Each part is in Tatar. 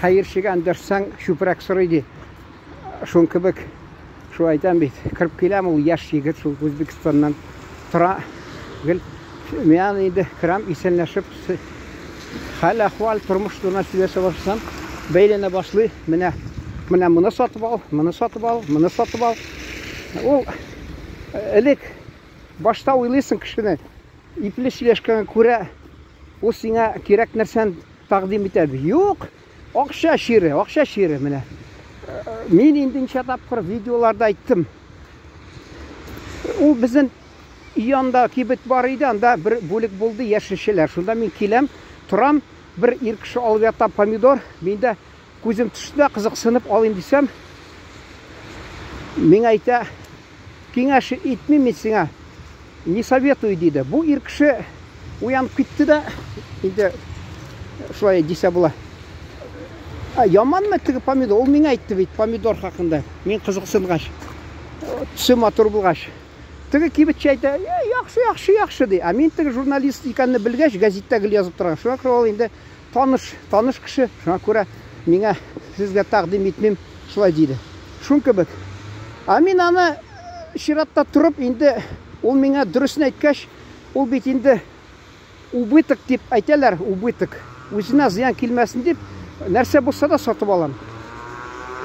хайыршыға андырсаң шүпірәк сұрайды. Шон кібік, шу айтам бейт. Кіріп келем, ол яш егіт, шул Өзбекстаннан тұра. Мен енді кірам, иселнәшіп, хәл ахвал тұрмыш тұрна сөйлесе башсам, бәйлене башлы, менә мұны сатып ал, мұны сатып ал, мұны сатып ал. Ол әлек башта ойлайсың кішкене, ипле сөйлешкәнгә күрә, ол сиңа кирәк нәрсән тәкъдим итәде. Юк, акча шире менә. Мен инде ничә тапкыр видеоларда айттым. Ул безнең янда кибет бар иде, анда бер бүлек булды яшелчеләр. Шунда мен киләм, торам, бер ир кеше алып ята помидор, миндә күзем төште, кызыксынып алыйм дисәм, мин әйтә, киңәш итмим мин сиңа, не советую диде. Бу ир кеше уянып китте дә, инде шулай дисә була. Яманмы теге помидор? Ул миңа әйтте бит помидор хакында. Мин кызыксынгач, төсе матур булгач. Теге кибетче әйтә, яхшы ди. Мин теге журналист икәнне белгәч, газеттәге язып торган. Шуңа күрә ул инде таныш кеше. Шуңа күрә миңа сезгә тәкъдим итмим, шулай диде. Шун кебек. Мин аны чиратта турып, инде ул миңа дөресен әйткәч, ул бит инде убыток дип әйтәләр, убыток. Үзенә зыян килмәсен дип, нәрсә булса да сатып алам.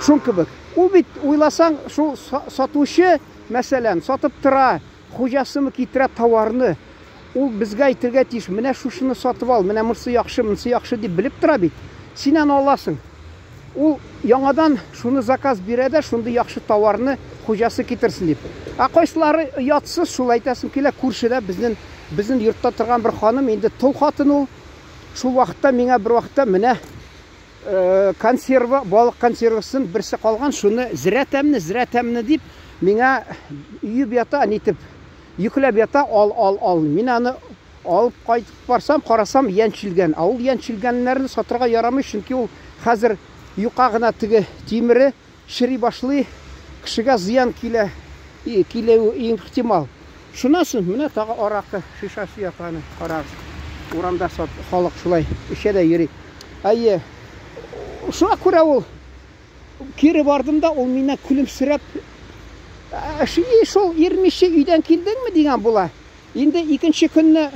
Шун кебек. Ул бит уйласаң, шул сатучы, мәсәлән, сатып тора, хуҗасымы китерә товарны. Ул безгә әйтергә тиеш, менә шушыны сатып ал, менә монысы яхшы дип белеп тора бит. Син аны аласың. Ул яңадан шуны заказ бирә дә, шундый яхшы товарны хуҗасы китерсен дип. Кайсылары ятсыз, шул әйтәсем килә, күршедә безнең йортта торган бер ханым, инде тол хатын ул. Шул вакытта миңа бер вакытта менә консерва, балык консервасын берсе калган, шуны зирәтәмне дип миңа үйіп ята, нитеп, yüklәп ята, ал. Мин аны алып кайтып барсам, карасам, янчилгән. Ул янчилгәннәрне сатырга ярамый, чөнки ул хәзер юка гына теге тимере шири башлый, кешегә зыян киләү ихтимал. Шунасын, менә тагы аракы шишасы ятаны, карагыз. Урамда халык шулай эчә дә йөри. Шуңа күрә ул кире бардым да, ул миңа күлемсерәп, шул 20 өйдән килдеңме дигән була. Инде икенче көнне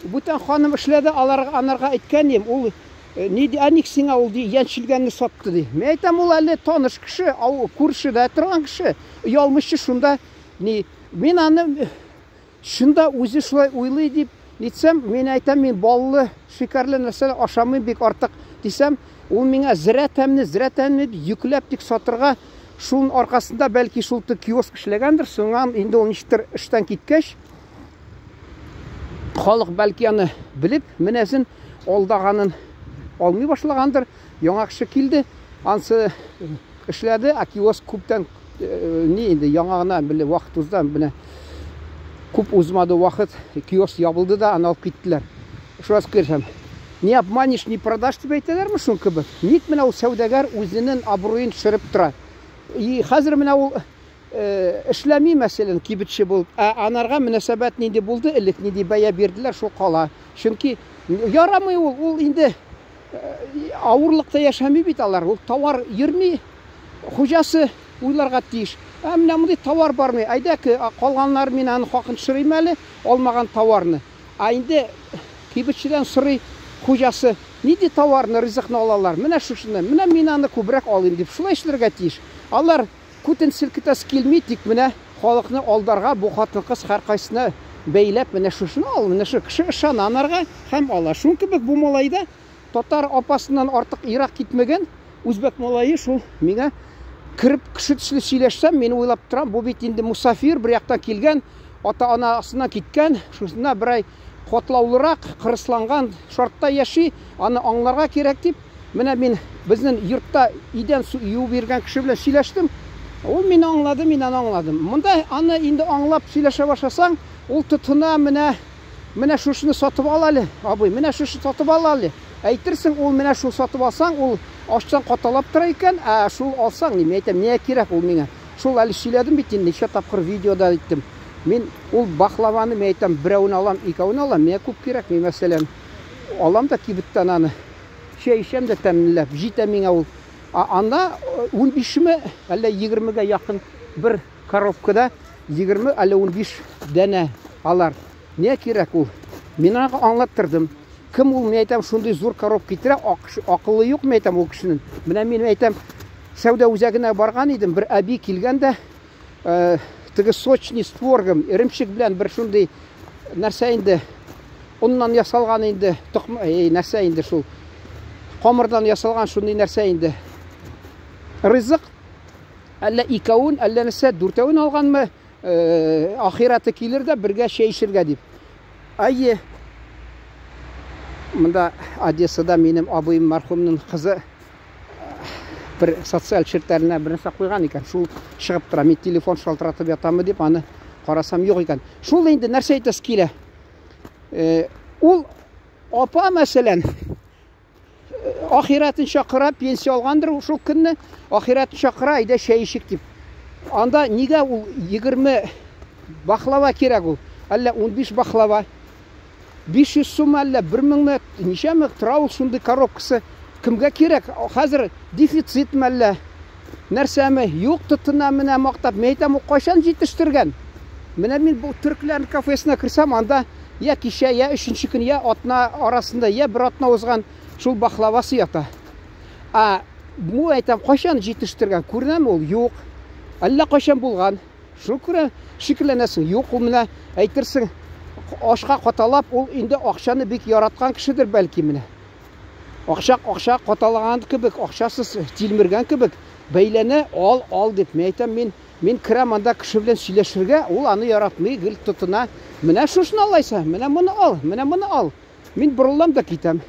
бүтән ханым эшләде, анарга әйткәнем, ул ник сиңа ул янчилгәнне сатты ди. Мен әйтәм, ул әле таныш кеше, күршедә торган кеше, ялмышы шунда, мин аны шунда үзе шулай уйлый дип нитсәм, мен әйтәм, мин баллы, шикарлы нәрсә ашамыйм бик артык дисәм, ул миңа зирәтәмне yüklәп тик сатырга, шуның аркасында бәлки шул киоск эшләгәндер, соңан инде ул ничектер эштән киткәч, халык бәлки аны белеп, менәсен алдаганын алмый башлагандыр. Яңа кеше килде, ансы эшләде, киоск күптән инде яңа гына беле вакыт узды, менә күп узмады вакыт, киоск ябылды да, аны алып киттеләр. Шуңа күрәм. Не обманешь, не продашь дип әйтәләрме шун кебек? Ник менә ул сәүдәгәр үзенең абруен төшереп тора? Хәзер менә ул эшләми, мәсәлән, кибетче булып, анарга мөнәсәбәт нинди булды, элек нинди бәя бирделәр, шул кала. Чөнки ярамый ул инде авырлыкта яшәми бит алар. Ул товар йөрми, хуҗасы уйларга тиеш. Менә мондый товар бармы? Әйдәке, калганнар мин аны хакын төшерим әле, алмаган товарны. Инде кибетчедән сорый хуҗасы, нинди товарны, ризыкны алалар? Менә шушыны, менә мин аны күбрәк алыйм дип, шулай эшләргә тиеш. Алар күтен селкетәс килми, тик менә халыкны алдарга, бу хатын-кыз һәркайсына бәйләп, менә шушыны ал, менә шу кеше ышананарга һәм ала. Шун кебек бу малайда татар апасыннан артык ирак китмәгән, үзбәк малае шул миңа кирип кеше төсле сөйләшсәм, мин уйлап торам, бу бит инде мусафир, бер яктан килгән, ата-анасына киткән, шусына берәй котлаулырак, кырысланган шартта яши, аны аңларга кирәк дип, менә мин безнең йортта идән юу биргән кеше белән сөйләштем. Ул мине аңлады, мин аны аңладым. Монда аны инде аңлап сөйләшә башласаң, ул тотына, менә шушыны сатып ал әле, абый, менә шушы сатып ал әле. Әйтерсең, ул менә шул сатып алсаң, ул ачтан каталап тора икән, шул алсаң, ниме әйтәм, не кирәк ул миңа. Шул әле сөйләдем бит инде, ничә тапкыр видеода әйттем. Мин ул баклаваны, мен әйтәм, берәүне алам, икәүне алам, миңа күп кирәк, мин мәсәлән алам да кибеттән аны. Шәй ішем де тәмінләп, жите миңа ул. Анда 15-ме, әлі 20-ге якын бір коробкада 20, әлі 15 дәне алар. Не керек ул? Мен аңлаттырдым. Кім ул, мен айтам, шундай зур коробка китерә, ақылы юк, мен айтам, ул кешенең. Менә мен айтам, сәүдә үзәгенә барган идем, бір әби килгән дә, тиге сочный с творогом, иремчек белән бер шундай нәрсә инде, уннан ясалган инде, нәрсә инде шул. Камырдан ясалган шундай нәрсә инде. Ризык, әллә икәвен, әллә нәрсә, дүртәвен алганмы, ахираты килер дә бергә шәй эчәргә дип. Әйе, монда Одессада минем абыйым мәрхүмнең кызы bir социаль ширтәренә бер нәрсә куйган икән. Шул чыгып тора, мен телефон шалтыратып ятамы дип, аны карасам юк икән. Шул инде нәрсә әйтәс килә. Ул апа мәсәлән ахиратын чакыра, пенсия алгандыр шул көнне, ахиратын чакыра, әйдә шәй ичик дип. Анда нигә ул 20 баклава кирәк ул? Әллә 15 баклава? 500 сум әллә 1000 ничәме тора ул шундый коробкасы? Кемгә кирәк? Хәзер дефицит мәллә? Нәрсәме? Юк, тотына менә мактап. Мен әйтәм, ул кайчан җитештергән? Менә мин бу төркләрнең кафесына кирсәм, анда я кичә, я 3нче көн, я атна арасында, я бер атна узган шул баклавасы ята. Бу әйтәм, кайчан җитештергән? Күренәме ул? Юк. Әллә кайчан булган? Шул күрә шикләнәсең. Юк, ул менә әйтерсең, ашка каталап, ул инде акчаны бик яраткан кешедер бәлки менә. Акча каталаган кебек, акчасыз тилмергән кебек, бәйләне ал дип. Мен әйтәм, мен кирәм анда кеше белән сөйләшергә, ул аны яратмый, гел тотына. Менә шушны алайса, менә моны ал. Мин борылам да китәм.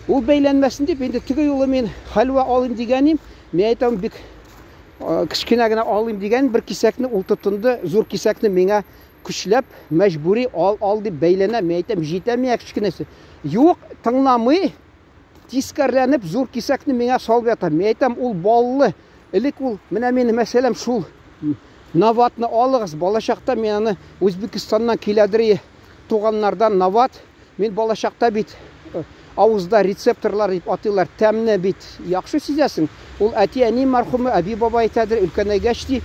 Ул бәйләнмәсен дип, инде теге юлы мен хәлвә алыйм дигәнем, мен әйтәм, бик кичкенә генә алыйм дигән бер кисәкне ул тотынды, зур кисәкне миңа көчләп, мәҗбүри ал дип бәйләнә. Мен әйтәм, җитәме кичкенәсе. Юк, тыңламый, тискәрләнеп зур кисәкне миңа салып ята. Мен әйтәм, ул баллы. Элек ул, менә минем мәсәләм шул наватны алыгыз. Балачакта мен аны Үзбекстаннан киләдер туганнардан нават. Мен балачакта бит авызда рецепторлар дип атыйлар, тәмне бит. Яхшы сизәсең. Ул әти-әни мәрхүме, әби баба әйтәдер, өлкәнәйгәч ди,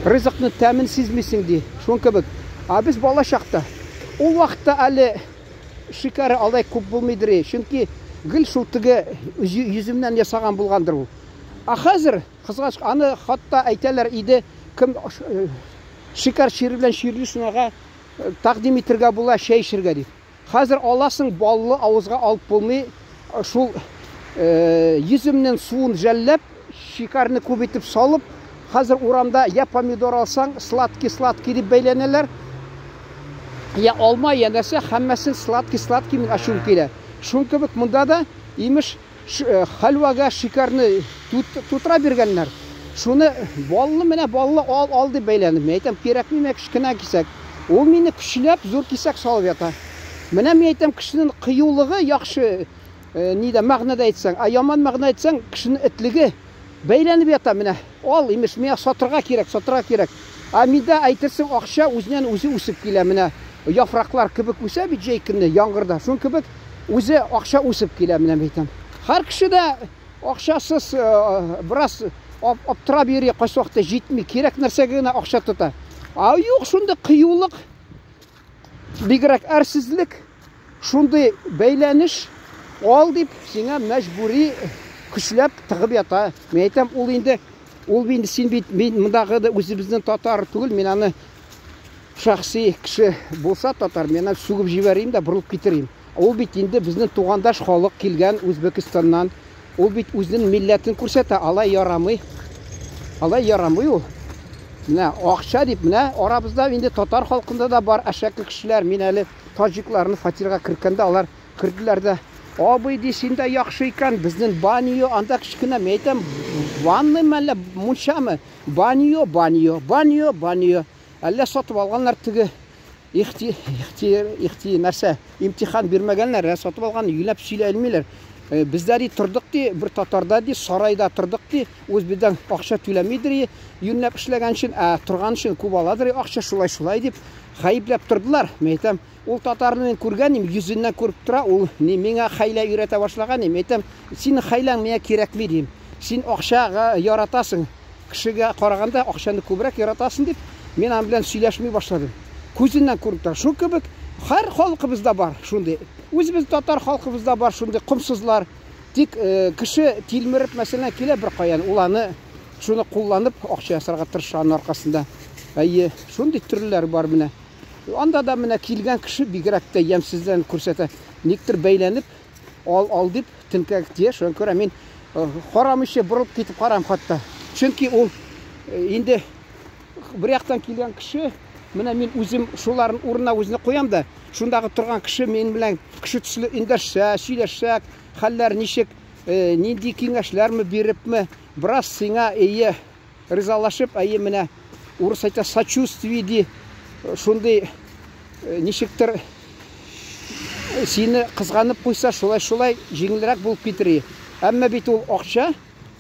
ризыкны тәмен сизмисең ди. Шун кебек. Без балачакта ул вакытта әле шикәре алай күп булмыйдыр. Чөнки гел шул теге йөземнән ясаган булгандыр ул. Хәзер кызгач аны хатта әйтәләр иде, кем шикәр шире белән ширле шунага тәкъдим итәргә була, шәй эчәргә дип. Хәзер аласың, баллы авызга алып булмый, шул йөземнән суын жәлләп, шикәрне күп итеп салып, хәзер урамда я помидор алсаң, сладкий дип бәйләнәләр. Я алма, я нәрсә, һәммәсен сладкий мен ашуым килә. Шун кебек монда да имеш хәлвәгә шикәрне тутыра биргәннәр. Шуны баллы менә баллы ал дип бәйләнеп. Мен әйтәм, кирәкми кечкенә кисәк. Ул мине көчләп зур кисәк салып ята. Менә мен әйтәм, кешенең кыюлыгы яхшы, нидә мәгънәдә әйтсәң, яман мәгънә әйтсәң, кешенең этлеге бәйләнеп ята менә. Ал, имеш, миңа сатырга кирәк. Миндә әйтерсең, акча үзеннән үзе үсеп килә менә. Яфраклар кебек үсә бит җәй көнне, яңгырда. Шун кебек үзе акча үсеп килә менә әйтәм. Һәр кешедә акчасыз бераз аптырап йөри, кайсы вакытта җитми, кирәк нәрсәгә генә акча тота. Юк, шундый кыюлык, бигрәк әрсезлек, шундый бәйләнеш ал дип сиңа мәҗбүри көчләп тыгып ята. Мен әйтәм, ул инде син бит мондагы үзебезнең татар түгел, мен аны шәхси кеше булса татар, мен аны сугып җибәрим дә бурылып китерим. Ул бит инде безнең тугандаш халык килгән Үзбекстаннан. Ул бит үзенең милләтен күрсәтә, алай ярамый ул. Менә акча дип, менә арабызда инде татар халкында да бар әшәкле кешеләр. Мин әле таҗикларны фатирга кергәндә алар кирделәр дә, абый ди, син дә яхшы икән, безнең банио анда кичкенә. Мен әйтәм, ванны мәллә мунчамы? Банио. Әллә сатып алганнар теге нәрсә, имтихан бирмәгәннәр, сатып алган, юлап сөйләй алмыйлар. Бездә тордык ди, бер татарда ди, сарайда тордык ди, үзбездән акча түләмидер, юнлап эшләгән өчен, торган өчен күп аладыр акча, шулай дип. гаепләп тордылар. Мен әйтәм, ул татарны мен күргән идем, йөзеннән күреп тора, ул миңа хәйлә өйрәтә башлаган идем. Әйтәм, синең хәйләң миңа кирәкми дим. Син акчага яратасың. Кешегә караганда акчаны күбрәк яратасың дип, мен аны белән сөйләшми башладым. Күзеннән күреп тора. Шу кебек һәр халкыбызда бар шундый. Үзебез татар халкыбызда бар шундый комсызлар. Тик кеше тилмереп мәсәлән килә бер каян, ул аны шуны кулланып акча ясарга тырышкан аркасында. Әйе, шундый төрләр бар менә. Анда да менә килгән кеше бигрәк тә ямсыздан күрсәтә. Никтер бәйләнеп, ал дип тинкәк тия. Шуңа күрә мин карамыйча борылып китеп карам хатта. Чөнки ул инде бер яктан килгән кеше, менә мин үзем шуларның урынына үзне куям да, шундагы торган кеше мен белән кеше төсле индәшсә, сөйләшсәк, хәлләр ничек, нинди киңәшләрме бирепме, бераз сиңа ризалашып, менә урыс әйтә сочувствие ди, шундый ничектер сине кызганып куйса, шулай җиңелрәк булып китер. Әмма бит ул акча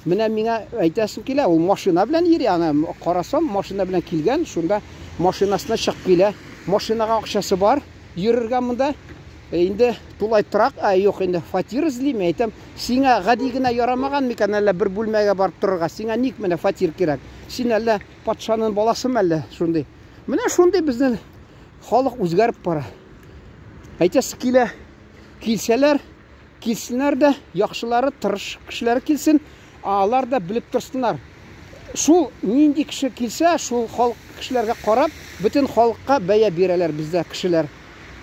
менә миңа әйтәсем килә, ул машина белән йөри, аны карасам, машина белән килгән, шунда машинасына чыгып килә, машинага акчасы бар, йөрергә монда. Инде тулай торак, юк инде фатир эзлим, әйтәм, сиңа гади генә ярамаган микән әллә бер бүлмәгә барып торырга, сиңа ник менә фатир кирәк? Син әллә патшаның баласымы әллә шундый? Менә шундый безнең халык үзгәреп бара. Әйтәсе килә, килсәләр, килсеннәр дә, яхшылары, тырыш кешеләр килсен, алар да белеп торсыннар. Шул нинди кеше килсә, шул халык кешеләргә карап, бөтен халыкка бәя бирәләр бездә кешеләр.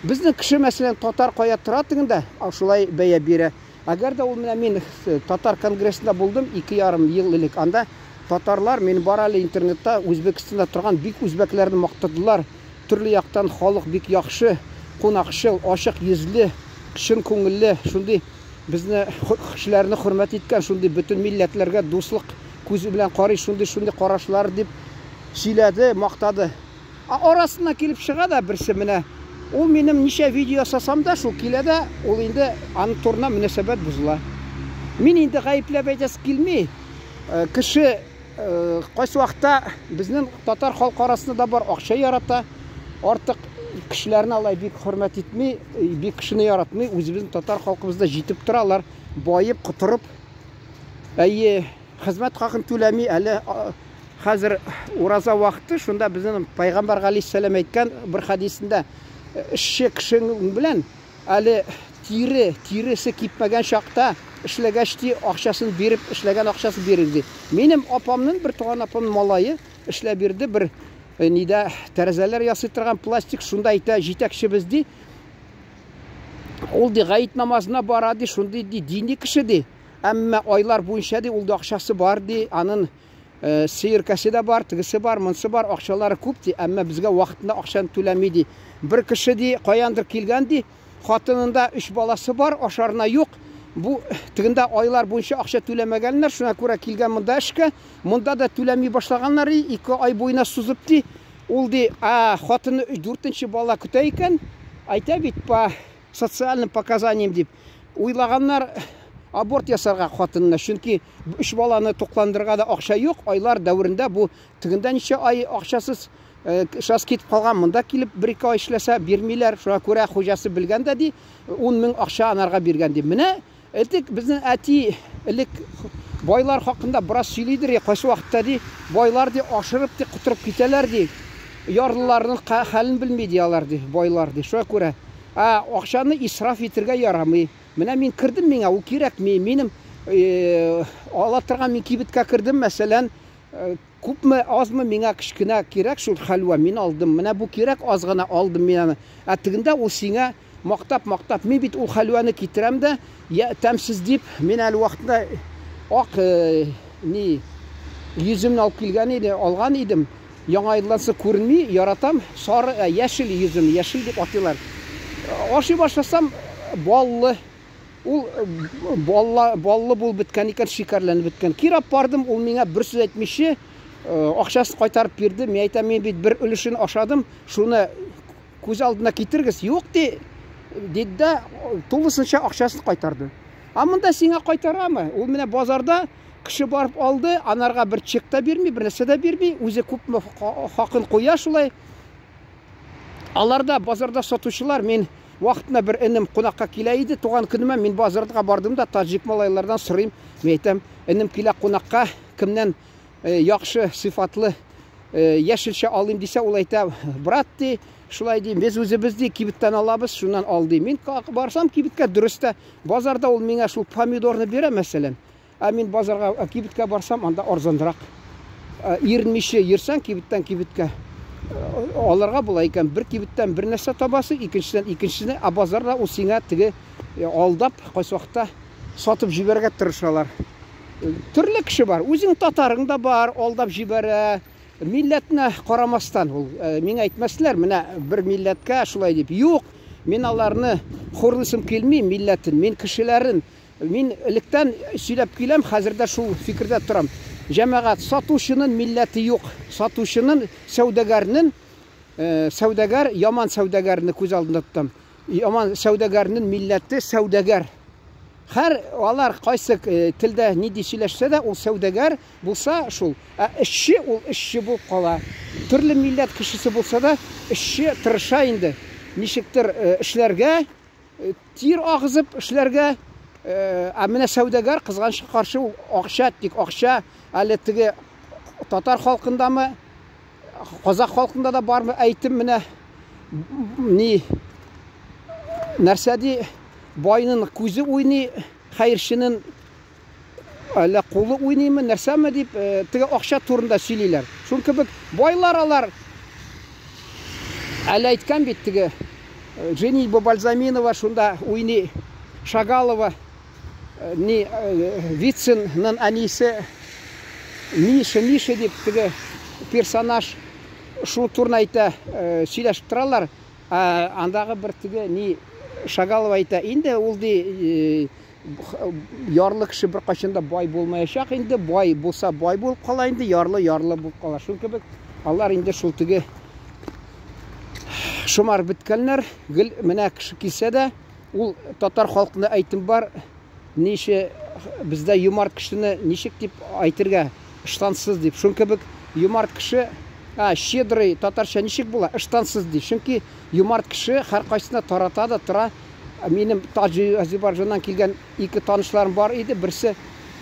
Безнең кеше мәсәлән татар кая тора тигәндә, шулай бәя бирә. Әгәр дә ул менә мин татар конгрессында булдым 2,5 ел элек. Анда татарлар мен бар әле интернетта Үзбәкстанда торган бик үзбәкләрне мактадылар. Төрле яктан халык бик яхшы, кунакчыл, ачык йөзле, кешен күңелле, шундый безне кешеләрне хөрмәт иткән, шундый бөтен милләтләргә дуслык күзе белән карый, шундый карашлар дип сөйләде, мактады. Арасына килеп чыга да берсе менә. Ул минем ничә видео ясасам да, шул килә дә, ул инде аның турына мөнәсәбәт бузыла. Мин инде гаепләп әйтәс килми. Кеше кайсы вакытта безнең татар халкы арасында да бар, акча ярата, артык кешеләрне алай бик хөрмәт итми, бик кешене яратмый, үзебезнең татар халкыбызда җитеп торалар, байып, кутырып. Әйе, хезмәт хакын түләми, әле хәзер ураза вакыты, шунда безнең Пайгамбар галейһиссәлам әйткән бер хадисендә, эшче кешенең белән әле тиресе кипмәгән чакта эшләгәч ди акчасын биреп, эшләгән акчасын бирер ди. Минем апамның бер туган апамның малае эшләп бирде, бер нидә тәрәзәләр ясый торган пластик, шунда әйтә җитәкчебез ди. Ул ди гаит намазына бара ди, шундый ди дини кеше ди. Әмма айлар буенча ди ул да акчасы бар ди, аның сыеркасы да бар, тигесе бар, монсы бар, акчалары күп ди, әмма безгә вакытында акчаны түләми ди. Бер кеше ди каяндыр килгән ди, хатынында 3 баласы бар, ашарына юк. Бу тигендә айлар буенча акча түләмәгәннәр, шуңа күрә килгән монда эшкә, монда да түләми башлаганнар, 2 ай буена сузып ди. Ул ди, хатыны 4нче бала көтә икән, әйтә бит по социальным показаниям дип. Уйлаганнар аборт ясарга хатынына, чөнки 3 баланы токландырырга да акча юк, айлар дәврендә бу тигендә ничә ай акчасыз шас китеп калган, монда килеп 1-2 ай эшләсә бирмиләр, шуңа күрә хуҗасы белгән дә ди, 10 мең акча анарга биргән ди. Менә Этик безнең әти элек байлар хакында бераз сөйлидер, кайсы вакытта ди, байлар ди ашырып ди, кутырып китәләр ди. Ярлыларның хәлен белми диялар ди, байлар ди. Шуңа күрә, акчаны исраф итәргә ярамый. Менә мин кирдем, миңа ул кирәкми. Минем ала торган мин кибеткә кирдем, мәсәлән, күпме, азмы миңа кичкенә кирәк шул хәлвә мин алдым. Менә бу кирәк, аз гына алдым мин аны. Тигендә ул сиңа мактап, мин бит ул хәлвәне китерәм дә, тәмсез дип, мин әле вакытта ак йөземне алып килгән иде, алган идем. Яңа еллансы күренми, яратам, сары, яшел йөзем, яшел дип атыйлар. Ашый башласам, баллы, ул баллы булып беткән икән, шикәрләнеп беткән. Кирап бардым, ул миңа бер сүз әйтмичә, акчасын кайтарып бирде. Мин әйтәм, мин бит бер өлешен ашадым, шуны күз алдына китергез. Юк ди, диде, тулысынча акчасын кайтарды. Монда сиңа кайтарамы? Ул менә базарда кеше барып алды, анарга бер чек та бирми, бер нәрсә дә бирми, үзе күпме хакын куя шулай. Аларда базарда сатучылар, мен вакытында бер инем кунакка килә иде, туган көнимә мин базарга бардым да таҗик малайлардан сорыйм, мен әйтәм, инем килә кунакка, кемнән яхшы сыйфатлы яшелчә алыйм дисә, ул әйтә, брат ди, шулай ди, без үзебез ди кибеттән алабыз, шуннан ал ди. Мин барсам кибеткә дөрестә, базарда ул миңа шул помидорны бирә мәсәлән. Мин базарга кибеткә барсам, анда арзанрак. 20 йөрсәң кибеттән кибеткә аларга була икән, бер кибеттән бер нәрсә табасы, икенчесенә, базарда ул сиңа теге алдап, кайсы вакытта сатып җибәргә тырышалар. Төрле кеше бар, үзең татарың да бар, алдап җибәрә. Милләтне карамастан ул миңа әйтмәсләр, менә бер милләткә шулай дип. Юк, мин аларны хурлысым килми, милләтен, мин кешеләрен, мин электән сөйләп киләм, хәзердә шул фикердә торам. Җәмәгать, сатучының милләте юк. Сатучының, сәүдәгәрнең, сәүдәгәр, яман сәүдәгәрне күз алдында тотам. Яман сәүдәгәрнең милләте сәүдәгәр. Һәр алар кайсы телдә ни ди сөйләшсә дә, ул сәүдәгәр булса шул. Эшче ул эшче булып кала. Төрле милләт кешесе булса да, эшче тырыша инде. Ничектер эшләргә, тир агызып эшләргә, менә сәүдәгәр кызганчы каршы ул акча, тик акча, әле теге татар халкындамы, казак халкында да бармы, әйтем менә ни нәрсә ди, байның күзе уйный, хәерченең әле кулы уйныймы, нәрсәме дип, теге акча турында сөйлиләр. Шул кебек байлар алар әле әйткән бит теге Женитьба Бальзаминова шунда уйный, Шагалова, ни Вицинның әнисе Миша дип теге персонаж шул турында әйтә, сөйләшеп торалар. Андагы бер теге ни Шагалова әйтә, инде ул ди ярлы кеше бер качанда бай булмаячак, инде бай булса бай булып кала, инде ярлы булып кала. Шул кебек алар инде шул теге шомар биткәннәр, гел менә кеше килсә дә, ул татар халкына әйтем бар, нише бездә юмарт кешене ничек дип әйтергә, ыштансыз дип. Шул кебек юмарт кеше, щедрый татарча ничек була, ыштансыз ди. Чөнки юмарт кеше һәр кайсына тарата да тора. Минем Азербайҗаннан килгән ике танышларым бар иде. Берсе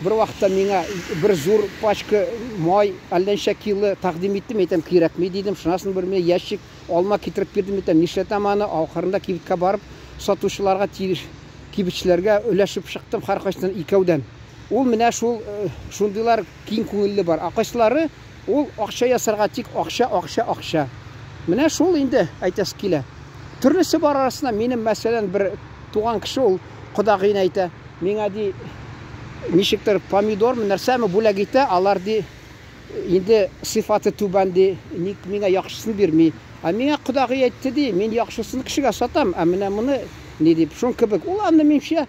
бер вакытта миңа бер зур пачка май, әлләнчә кило тәкъдим итте. Әйтәм, кирәкми дидем. Шунасын бер менә ящик алма китереп бирдем. Әйтәм, нишләтәм аны? Ахырында кибеткә барып, сатучыларга, кибетчеләргә өләшеп чыктым, һәр кайсынан икәүдән. Ул менә шул шундыйлар киң күңелле бар. Акайсылары ул акча ясарга тик акча. Менә шул инде әйтәс килә. Төрлесе бар арасында. Минем мәсәлән бер туган кеше ул кодагыйны әйтә. Миңа ди ничектер помидормы, нәрсәме бүләк итә, алар ди инде сыйфаты түбән ди, ник миңа яхшысын бирми. Миңа кодагый әйтте ди, мин яхшысын кешегә сатам, менә моны ни дип. Шул кебек. Ул аны минчә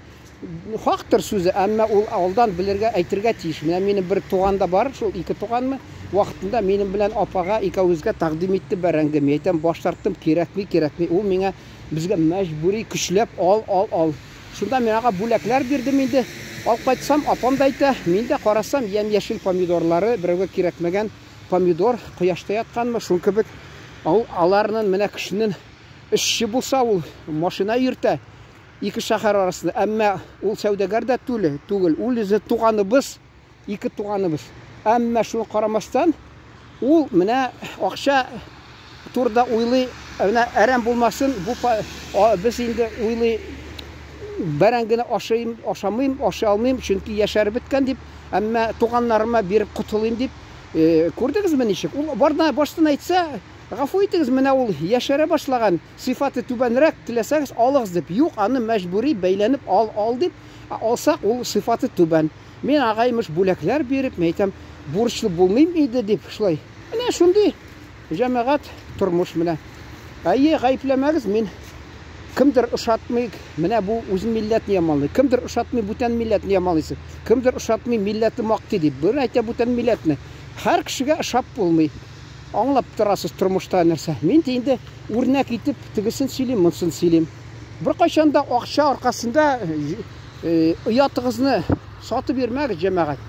хактыр сүзе, әмма ул алдан белергә, әйтергә тиеш. Менә минем бер туганда бар, шул ике туганмы, вакытында минем белән апага икәвезгә тәкъдим итте бәрәңге. Мин әйтәм, баш тарттым, кирәкми. Ул миңа безгә мәҗбүри көчләп ал. Шунда мин ага бүләкләр бирдем инде. Алып кайтсам, апам да әйтә, мин дә карасам, яшел помидорлары, берәүгә кирәкмәгән помидор кояшта ятканмы, шул кебек. Аларның менә кешенең эшче булса, ул машина йөртә. Ике шәһәр арасында, әмма ул сәүдәгәр дә түгел, ул үзе туганыбыз, ике туганыбыз. Әмма шуны карамастан, ул менә акча турда уйлый, менә әрәм булмасын, бу без инде уйлый, бәрәңгене ашамыйм, ашый алмыйм, чөнки яшәр беткән дип, әмма туганнарыма биреп кутылыйм дип. Күрдегезме ничек? Ул баштан әйтсә, гафу итегез, менә ул яшәрә башлаган, сыйфаты түбәнрәк теләсәгез алыгыз дип. Юк, аны мәҗбүри бәйләнеп ал дип, алсак ул сыйфаты түбән. Мен агаймыш бүләкләр биреп, әйтәм, бурчлы булмыйм иде дип, шулай. Менә шундый җәмәгать тормыш менә. Гаепләмәгез, мин кемдер ошатмый, менә бу үз милләтне яманлый. Кемдер ошатмый, бүтән милләтне яманлыйсы. Кемдер ошатмый, милләте мактый дип. Бер әйтә бүтән милләтне. Һәр кешегә ошап булмый. Аңлап торасыз тормышта нәрсә. Мин инде үрнәк итеп тегесен сөйлим, монысын сөйлим. Бер кайчанда акча аркасында уятыгызны сатып бирмәгез җәмәгать.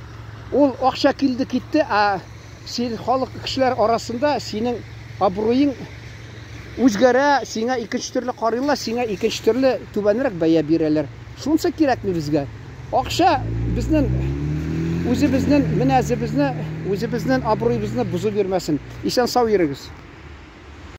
Ул акча килде китте, син халык кешеләр арасында синең абруең үзгәрә, сиңа икенче төрле карыйлар, сиңа икенче төрле түбәнрәк бәя бирәләр. Шунысы кирәкме безгә? Акча безнең үзебезнең мөнәзебезне, үзебезнең абруйыбызны бузып йөрмәсен. Исән сау йөрегез.